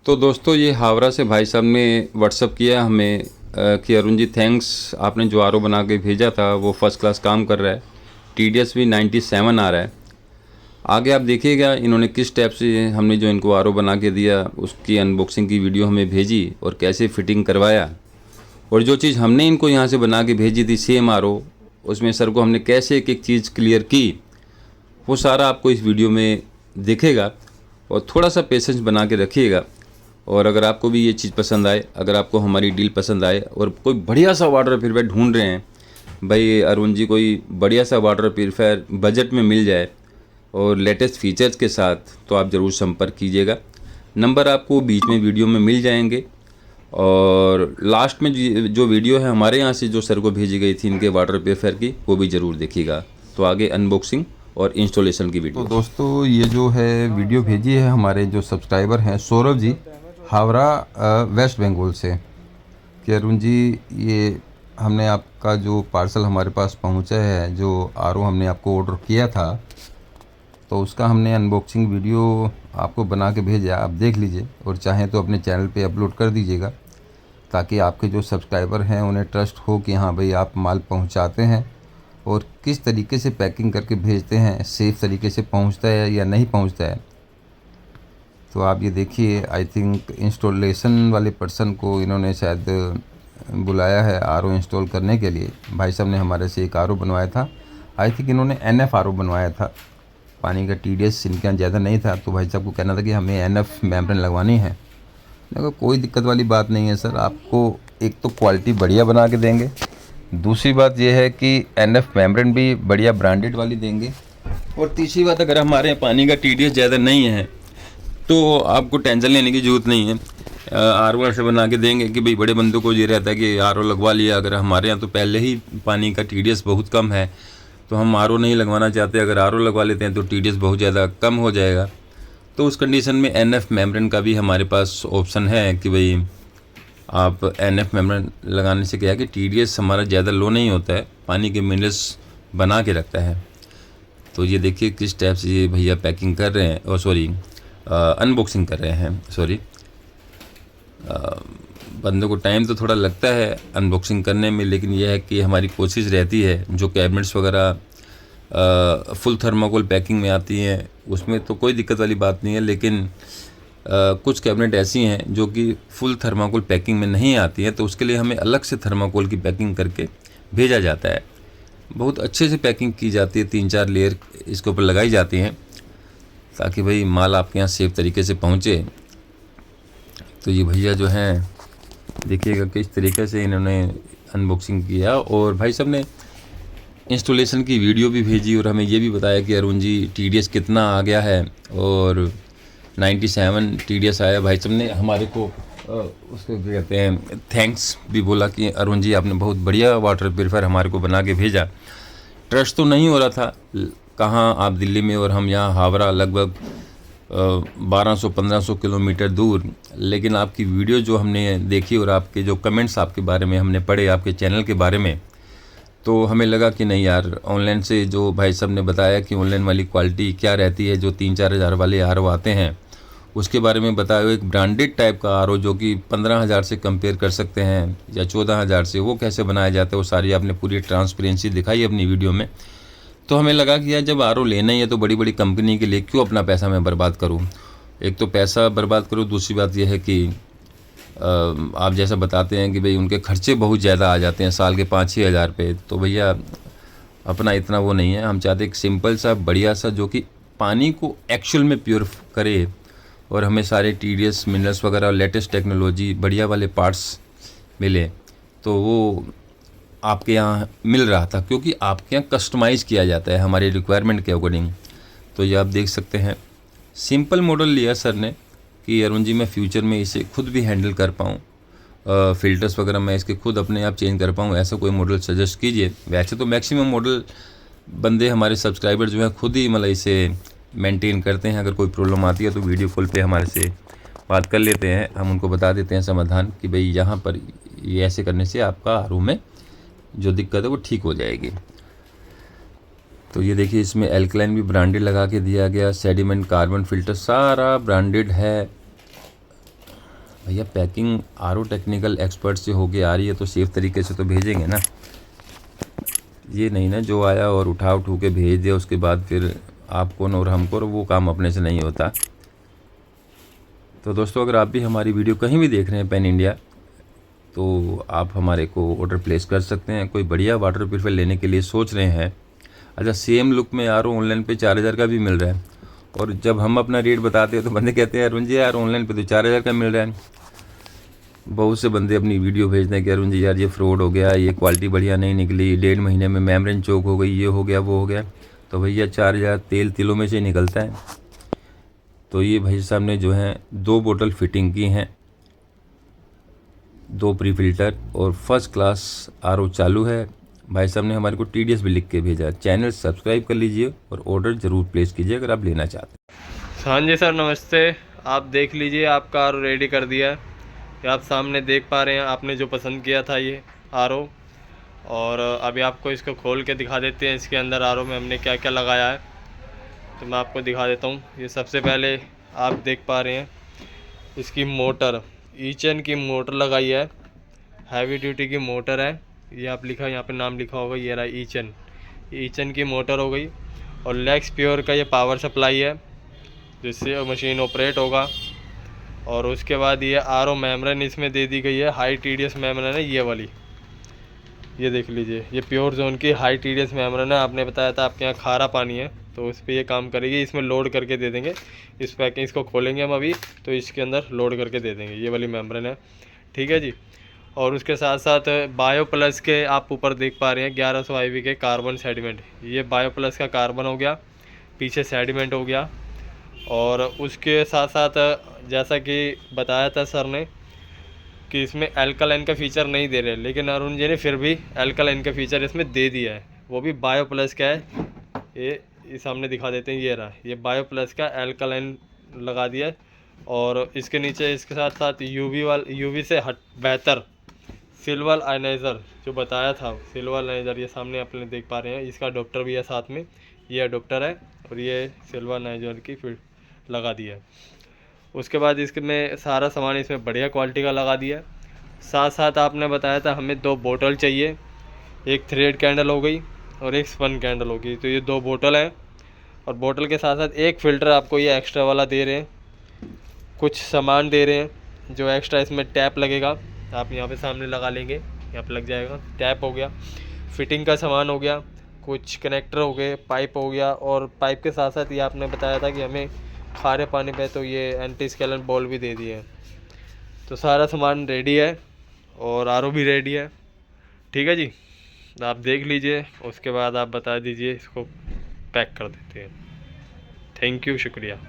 तो दोस्तों ये हावड़ा से भाई साहब ने व्हाट्सअप किया हमें कि अरुण जी थैंक्स, आपने जो आर ओ बना के भेजा था वो फ़र्स्ट क्लास काम कर रहा है। TDS भी 97 आ रहा है। आगे आप देखिएगा इन्होंने किस टाइप से हमने जो इनको आर ओ बना के दिया उसकी अनबॉक्सिंग की वीडियो हमें भेजी और कैसे फिटिंग करवाया, और जो चीज़ हमने इनको यहाँ से बना के भेजी थी सेम आर ओ, उसमें सर को हमने कैसे एक एक चीज़ क्लियर की, वो सारा आपको इस वीडियो में दिखेगा। और थोड़ा सा पेशेंस बना के रखिएगा। और अगर आपको भी ये चीज़ पसंद आए, अगर आपको हमारी डील पसंद आए और कोई बढ़िया सा वाटर प्यूरीफायर ढूंढ रहे हैं, भाई अरुण जी कोई बढ़िया सा वाटर प्यूरीफायर बजट में मिल जाए और लेटेस्ट फीचर्स के साथ, तो आप ज़रूर संपर्क कीजिएगा। नंबर आपको बीच में वीडियो में मिल जाएंगे, और लास्ट में जो वीडियो है हमारे यहाँ से जो सर को भेजी गई थी इनके वाटर प्यूरीफायर की, वो भी ज़रूर देखिएगा। तो आगे अनबॉक्सिंग और इंस्टॉलेशन की वीडियो। तो दोस्तों ये जो है वीडियो भेजी है हमारे जो सब्सक्राइबर हैं सौरभ जी, हावड़ा वेस्ट बंगाल से, कि अरुण जी ये हमने आपका जो पार्सल हमारे पास पहुंचा है, जो आर ओ हमने आपको ऑर्डर किया था, तो उसका हमने अनबॉक्सिंग वीडियो आपको बना के भेजा। आप देख लीजिए और चाहें तो अपने चैनल पे अपलोड कर दीजिएगा, ताकि आपके जो सब्सक्राइबर हैं उन्हें ट्रस्ट हो कि हाँ भाई आप माल पहुंचाते हैं और किस तरीके से पैकिंग करके भेजते हैं, सेफ़ तरीके से पहुंचता है या नहीं पहुंचता है। तो आप ये देखिए, आई थिंक इंस्टॉलेशन वाले पर्सन को इन्होंने शायद बुलाया है आर ओ इंस्टॉल करने के लिए। भाई साहब ने हमारे से एक आर ओ बनवाया था, आई थिंक इन्होंने NF आर ओ बनवाया था। पानी का TDS इनके यहाँ ज़्यादा नहीं था, तो भाई साहब को कहना था कि हमें NF मेम्ब्रेन लगवानी है। देखो कोई दिक्कत वाली बात नहीं है सर, आपको एक तो क्वालिटी बढ़िया बना के देंगे, दूसरी बात यह है कि NF मेम्ब्रेन भी बढ़िया ब्रांडेड वाली देंगे, और तीसरी बात अगर हमारे यहाँ पानी का TDS ज़्यादा नहीं है तो आपको टेंशन लेने की ज़रूरत नहीं है। आर ओ ऐसे बना के देंगे कि भाई बड़े बंदों को ये रहता है कि आर ओ लगवा लिया। अगर हमारे यहाँ तो पहले ही पानी का TDS बहुत कम है, तो हम आर ओ नहीं लगवाना चाहते। अगर आर ओ लगवा लेते हैं तो TDS बहुत ज़्यादा कम हो जाएगा। तो उस कंडीशन में NF मेम्ब्रेन का भी हमारे पास ऑप्शन है कि भाई आप NF मेम्ब्रेन लगाने से क्या है कि TDS हमारा ज़्यादा लो नहीं होता है, पानी के मिनरल्स बना के रखता है। तो ये देखिए किस टाइप से ये भैया पैकिंग कर रहे हैं, और सॉरी अनबॉक्सिंग कर रहे हैं। सॉरी, बंदों को टाइम तो थोड़ा लगता है अनबॉक्सिंग करने में, लेकिन यह है कि हमारी कोशिश रहती है जो कैबिनेट्स वगैरह फुल थर्माकोल पैकिंग में आती हैं उसमें तो कोई दिक्कत वाली बात नहीं है, लेकिन कुछ कैबिनेट ऐसी हैं जो कि फुल थर्माकोल पैकिंग में नहीं आती हैं, तो उसके लिए हमें अलग से थर्माकोल की पैकिंग करके भेजा जाता है। बहुत अच्छे से पैकिंग की जाती है, 3-4 लेयर इसके ऊपर लगाई जाती हैं, ताकि भाई माल आपके यहाँ सेफ तरीके से पहुँचे। तो ये भैया जो हैं देखिएगा किस तरीके से इन्होंने अनबॉक्सिंग किया, और भाई साहब ने इंस्टॉलेशन की वीडियो भी भेजी और हमें ये भी बताया कि अरुण जी TDS कितना आ गया है, और 97 TDS आया। भाई साहब ने हमारे को उसको कहते हैं थैंक्स भी बोला कि अरुण जी आपने बहुत बढ़िया वाटर प्यूरीफायर हमारे को बना के भेजा। ट्रस्ट तो नहीं हो रहा था, कहाँ आप दिल्ली में और हम यहाँ हावड़ा लगभग 1200-1500 किलोमीटर दूर, लेकिन आपकी वीडियो जो हमने देखी और आपके जो कमेंट्स आपके बारे में हमने पढ़े, आपके चैनल के बारे में, तो हमें लगा कि नहीं यार, ऑनलाइन से जो भाई साहब ने बताया कि ऑनलाइन वाली क्वालिटी क्या रहती है, जो 3-4 हज़ार वाले आर ओ आते हैं उसके बारे में बताया। एक ब्रांडेड टाइप का आर ओ जो कि 15,000 से कंपेयर कर सकते हैं या 14,000 से, वो कैसे बनाया जाता है वो सारी आपने पूरी ट्रांसपेरेंसी दिखाई अपनी वीडियो में। तो हमें लगा कि यार जब आर ओ लेना ही है तो बड़ी बड़ी कंपनी के लिए क्यों अपना पैसा मैं बर्बाद करूँ। एक तो पैसा बर्बाद करूँ, दूसरी बात यह है कि आप जैसा बताते हैं कि भाई उनके खर्चे बहुत ज़्यादा आ जाते हैं साल के 5-6 हज़ार पे, तो भैया अपना इतना वो नहीं है। हम चाहते एक सिंपल सा बढ़िया सा जो कि पानी को एक्चुअल में प्योर करे, और हमें सारे TDS मिनरल्स वगैरह लेटेस्ट टेक्नोलॉजी बढ़िया वाले पार्ट्स मिले, तो वो आपके यहाँ मिल रहा था, क्योंकि आपके यहाँ कस्टमाइज़ किया जाता है हमारी रिक्वायरमेंट के अकॉर्डिंग। तो ये आप देख सकते हैं, सिंपल मॉडल लिया सर ने कि अरुण जी मैं फ्यूचर में इसे खुद भी हैंडल कर पाऊँ, फ़िल्टर्स वगैरह मैं इसके खुद अपने आप चेंज कर पाऊँ, ऐसा कोई मॉडल सजेस्ट कीजिए। वैसे तो मैक्सिमम मॉडल बंदे हमारे सब्सक्राइबर जो हैं खुद ही मतलब इसे मेंटेन करते हैं। अगर कोई प्रॉब्लम आती है तो वीडियो कॉल पे हमारे से बात कर लेते हैं, हम उनको बता देते हैं समाधान कि भाई यहाँ पर ये ऐसे करने से आपका आर ओ में जो दिक्कत है वो ठीक हो जाएगी। तो ये देखिए इसमें एल्कलाइन भी ब्रांडेड लगा के दिया गया, सेडिमेंट कार्बन फिल्टर सारा ब्रांडेड है। भैया पैकिंग आरओ टेक्निकल एक्सपर्ट से होके आ रही है तो सेफ़ तरीके से तो भेजेंगे ना। ये नहीं ना जो आया और उठा के भेज दिया, उसके बाद फिर आपको और हमको, और वो काम अपने से नहीं होता। तो दोस्तों, अगर आप भी हमारी वीडियो कहीं भी देख रहे हैं पैन इंडिया, तो आप हमारे को ऑर्डर प्लेस कर सकते हैं। कोई बढ़िया वाटर प्यूरीफायर लेने के लिए सोच रहे हैं, अच्छा सेम लुक में यार ऑनलाइन पे 4000 का भी मिल रहा है, और जब हम अपना रेट बताते हैं तो बंदे कहते हैं अरुण जी यार ऑनलाइन पे तो 4000 का मिल रहा है। बहुत से बंदे अपनी वीडियो भेजते हैं कि अरुण जी यार ये फ्रॉड हो गया, ये क्वालिटी बढ़िया नहीं निकली, 1.5 महीने में मेम्ब्रेन चोक हो गई, ये हो गया वो हो गया। तो भैया 4000 तेल तिलों में से निकलता है। तो ये भाई साहब ने जो है 2 बोतल फिटिंग की हैं, 2 प्री फिल्टर, और फर्स्ट क्लास आरओ चालू है। भाई साहब ने हमारे को TDS भी लिख के भेजा। चैनल सब्सक्राइब कर लीजिए और ऑर्डर ज़रूर प्लेस कीजिए अगर आप लेना चाहते हैं। हाँ जी सर, नमस्ते। आप देख लीजिए, आपका आर रेडी कर दिया है। ये आप सामने देख पा रहे हैं, आपने जो पसंद किया था ये आरओ। और अभी आपको इसको खोल के दिखा देते हैं, इसके अंदर आरओ में हमने क्या क्या लगाया है। तो मैं आपको दिखा देता हूँ। ये सबसे पहले आप देख पा रहे हैं इसकी मोटर, ईचन की मोटर लगाई है, हैवी ड्यूटी की मोटर है। ये आप लिखा, यहाँ पे नाम लिखा होगा, ये रहा ईचन। ईचन की मोटर हो गई। और लेक्स प्योर का ये पावर सप्लाई है जिससे मशीन ऑपरेट होगा। और उसके बाद ये आरओ मेम्ब्रेन इसमें दे दी गई है, हाई TDS मेम्ब्रेन है ये वाली। ये देख लीजिए, ये प्योर जोन की हाई TDS मेम्ब्रेन है। आपने बताया था आपके यहाँ खारा पानी है, तो उस पर ये काम करेगी। इसमें लोड करके दे देंगे, इस पैकिंग इसको खोलेंगे हम अभी, तो इसके अंदर लोड करके दे देंगे। ये वाली मेम्ब्रेन है, ठीक है जी। और उसके साथ साथ बायो प्लस के आप ऊपर देख पा रहे हैं 1100 IV के कार्बन सेडिमेंट। ये बायो प्लस का कार्बन हो गया, पीछे सेडिमेंट हो गया। और उसके साथ साथ जैसा कि बताया था सर ने कि इसमें एल्कलाइन का फ़ीचर नहीं दे रहे, लेकिन अरुण जी ने फिर भी एल्कलाइन का फ़ीचर इसमें दे दिया है, वो भी बायो प्लस का है। ये सामने दिखा देते हैं, ये रहा, ये बायो प्लस का एल्कलाइन लगा दिया है। और इसके नीचे इसके साथ साथ यूवी से बेहतर सिल्वर आयनाइज़र जो बताया था, सिल्वर आयनाइज़र ये सामने अपने देख पा रहे हैं। इसका अडोप्टर भी है साथ में, ये अडोप्टर है और ये सिल्वर आयनाइज़र की फिर लगा दिया है। उसके बाद इसमें सारा सामान इसमें बढ़िया क्वालिटी का लगा दिया है। साथ साथ आपने बताया था हमें 2 बोतल चाहिए, एक थ्रेड कैंडल हो गई और एक स्पन कैंडल हो गई। तो ये 2 बोतल हैं, और बोतल के साथ साथ एक फ़िल्टर आपको ये एक्स्ट्रा वाला दे रहे हैं। कुछ सामान दे रहे हैं जो एक्स्ट्रा, इसमें टैप लगेगा, आप यहाँ पे सामने लगा लेंगे, यहाँ पे लग जाएगा। टैप हो गया, फिटिंग का सामान हो गया, कुछ कनेक्टर हो गए, पाइप हो गया। और पाइप के साथ साथ ये आपने बताया था कि हमें खारे पानी पे तो ये एंटी स्केलन बॉल भी दे दिए है। तो सारा सामान रेडी है और आरओ भी रेडी है, ठीक है जी। आप देख लीजिए, उसके बाद आप बता दीजिए, इसको पैक कर देते हैं। थैंक यू, शुक्रिया।